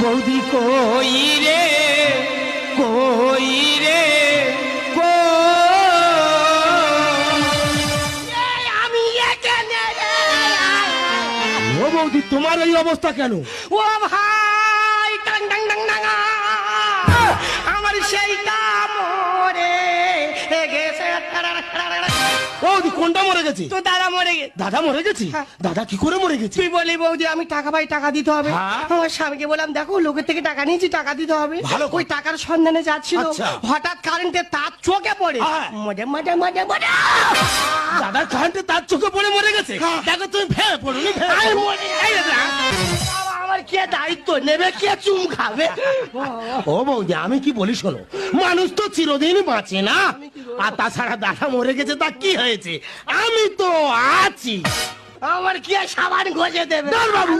বৌদি কই রে কই রে আমি এখানে রে। ও বৌদি তোমার এই অবস্থা কেন? ও ভাই টাং টাং টাং টাং আমার সেই কামড়ে গেছে। বৌদি কোনটা মরে গেছে? তো দাদা মরে গেছে। দাদা মরে গেছে? হ্যাঁ। দাদা কি করে মরে গেছে? তুই বলি বৌদি আমি টাকা পাই, টাকা দিতে হবে। হ্যাঁ। আমার স্বামীকে বললাম দেখো লোকের থেকে টাকা নিয়েছি, টাকা দিতে হবে। ভালো। ওই টাকার সন্ধানে যাচ্ছিল, আচ্ছা। হঠাৎ কারেন্টের তার চোখে পড়ে হ্যাঁ। মজা মজা মজা মজা দাদার কারেন্টে তার চোখে পড়ে মরে গেছে? হ্যাঁ। দেখো তুমি ভেবে পড়ুনি আমি মরে এই দাদা, আমার কে দায়িত্ব নেবে, কে চুম খাবে? ও বৌদি আমি কি বলি শোনো, মানুষ তো চিরদিন বাঁচে না। আর তাছাড়া দাদা মরে গেছে তা কি হয়েছে, আমি তো আছি। আমার কে সাবান ঘষে দেবে? ধর বাবু।